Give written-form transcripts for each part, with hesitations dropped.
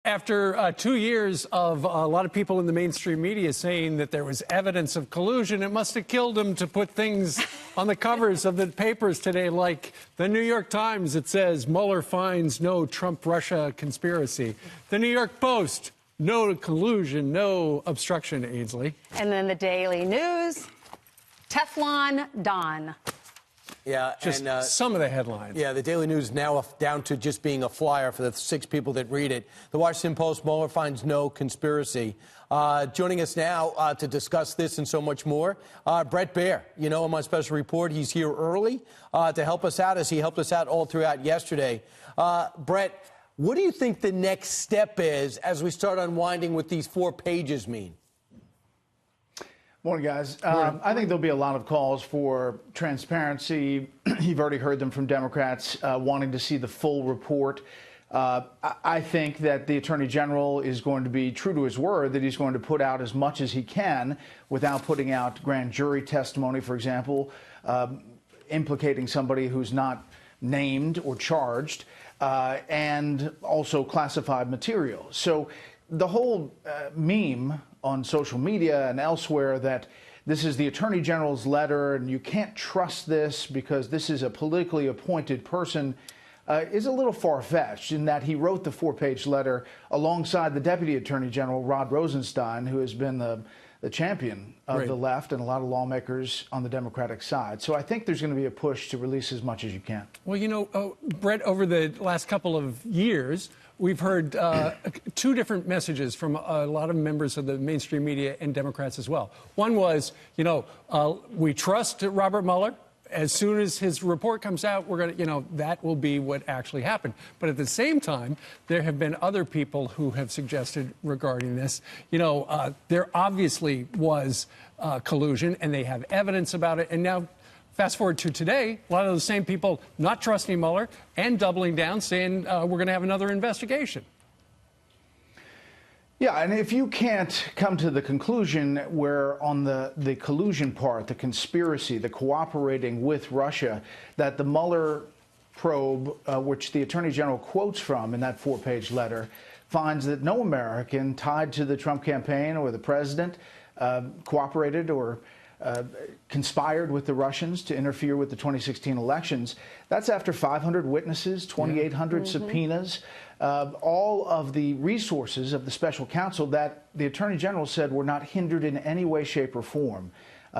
After 2 years of a lot of people in the mainstream media saying that there was evidence of collusion, it must have killed him to put things on the covers of the papers today, like the New York Times. It says, Mueller finds no Trump-Russia conspiracy. The New York Post, no collusion, no obstruction, Ainsley. And then the Daily News, Teflon Don. Yeah, just some of the headlines. Yeah, the Daily News now down to just being a flyer for the 6 people that read it. The Washington Post, Mueller finds no conspiracy. Joining us now to discuss this and so much more, Bret Baier. You know him on Special Report. He's here early to help us out, as he helped us out all throughout yesterday. Bret, what do you think the next step is as we start unwinding what these 4 pages mean? Morning, guys. I think there'll be a lot of calls for transparency. You've already heard them from Democrats wanting to see the full report. I think that the Attorney General is going to be true to his word, that he's going to put out as much as he can without putting out grand jury testimony, for example, implicating somebody who's not named or charged, and also classified material. So the whole meme on social media and elsewhere that this is the Attorney General's letter and you can't trust this because this is a politically appointed person is a little far-fetched, in that he wrote the 4-page letter alongside the Deputy Attorney General, Rod Rosenstein, who has been the champion of the left and a lot of lawmakers on the Democratic side. So I think there's going to be a push to release as much as you can. Well, you know, Bret, over the last couple of years, we've heard 2 different messages from a lot of members of the mainstream media and Democrats as well. One was, you know, we trust Robert Mueller. As soon as his report comes out, we're going to, you know, that will be what actually happened. But at the same time, there have been other people who have suggested regarding this, you know, there obviously was collusion and they have evidence about it. And now, fast forward to today, a lot of the same people not trusting Mueller and doubling down, saying we're going to have another investigation. Yeah, and if you can't come to the conclusion where on the collusion part, the conspiracy, the cooperating with Russia, that the Mueller probe, which the Attorney General quotes from in that 4-page letter, finds that no American tied to the Trump campaign or the president cooperated or conspired with the Russians to interfere with the 2016 elections. That's after 500 witnesses, 2,800 subpoenas, all of the resources of the special counsel that the Attorney General said were not hindered in any way, shape, or form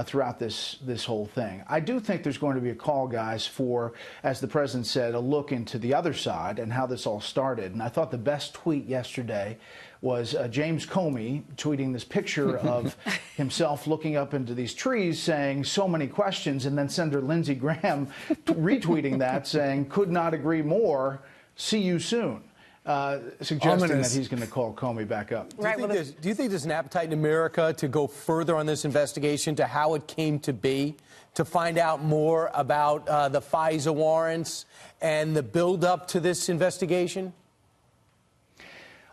throughout this whole thing. I do think there's going to be a call, guys, for, as the president said, a look into the other side and how this all started. And I thought the best tweet yesterday was James Comey tweeting this picture of himself looking up into these trees saying so many questions, and then Senator Lindsey Graham retweeting that saying, could not agree more, see you soon. Suggesting that he's going to call Comey back up. Do you think there's an appetite in America to go further on this investigation, to how it came to be, to find out more about the FISA warrants and the buildup to this investigation?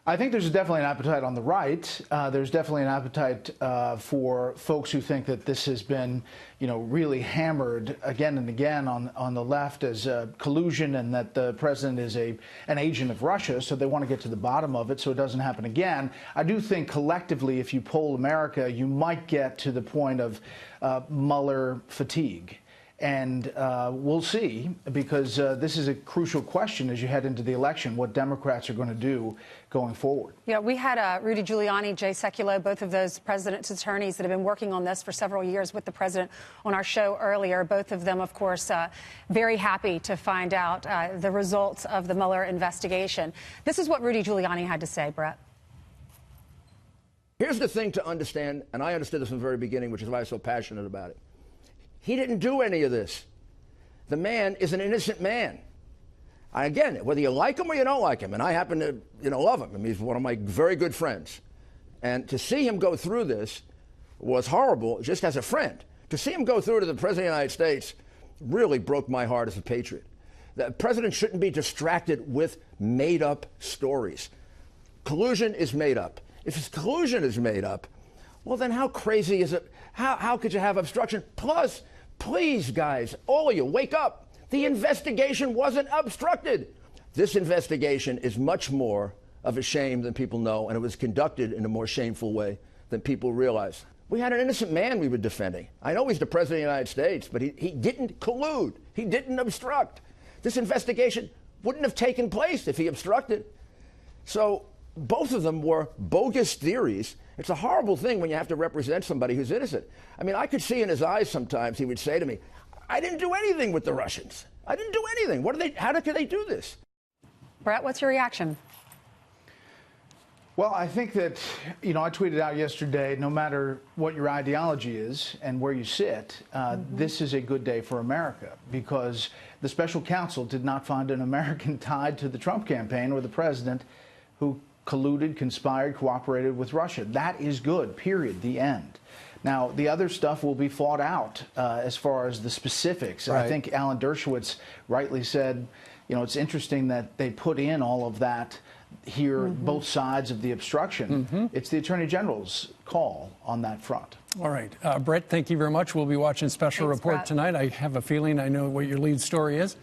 I think there's definitely an appetite on the right. There's definitely an appetite for folks who think that this has been, you know, really hammered again and again on the left as collusion, and that the president is an agent of Russia. So they want to get to the bottom of it so it doesn't happen again. I do think collectively, if you poll America, you might get to the point of Mueller fatigue. And we'll see, because this is a crucial question as you head into the election, what Democrats are going to do going forward. Yeah, we had Rudy Giuliani, Jay Sekulow, both of those president's attorneys that have been working on this for several years with the president on our show earlier. Both of them, of course, very happy to find out the results of the Mueller investigation. This is what Rudy Giuliani had to say, Bret. Here's the thing to understand, and I understood this from the very beginning, which is why I'm so passionate about it. He didn't do any of this. The man is an innocent man. Again, whether you like him or you don't like him, and I happen to, you know, love him. I mean, he's one of my very good friends. And to see him go through this was horrible, just as a friend. To see him go through to the President of the United States really broke my heart as a patriot. The president shouldn't be distracted with made-up stories. Collusion is made up. If his collusion is made up, well, then how crazy is it? How could you have obstruction? Plus, please, guys, all of you, wake up. The investigation wasn't obstructed. This investigation is much more of a shame than people know, and it was conducted in a more shameful way than people realize. We had an innocent man we were defending. I know he's the President of the United States, but he didn't collude. He didn't obstruct. This investigation wouldn't have taken place if he obstructed. So both of them were bogus theories. It's a horrible thing when you have to represent somebody who's innocent. I mean, I could see in his eyes sometimes he would say to me, I didn't do anything with the Russians. I didn't do anything. How could they do this? Brett, what's your reaction? Well, I think that, I tweeted out yesterday, no matter what your ideology is and where you sit, this is a good day for America, because the special counsel did not find an American tied to the Trump campaign or the president who colluded, conspired, cooperated with Russia. That is good, period, the end. Now, the other stuff will be fought out as far as the specifics. Right. I think Alan Dershowitz rightly said, it's interesting that they put in all of that here, both sides of the obstruction. It's the Attorney General's call on that front. All right. Brett, thank you very much. We'll be watching Special Thanks, Report Brett. tonight. I have a feeling I know what your lead story is.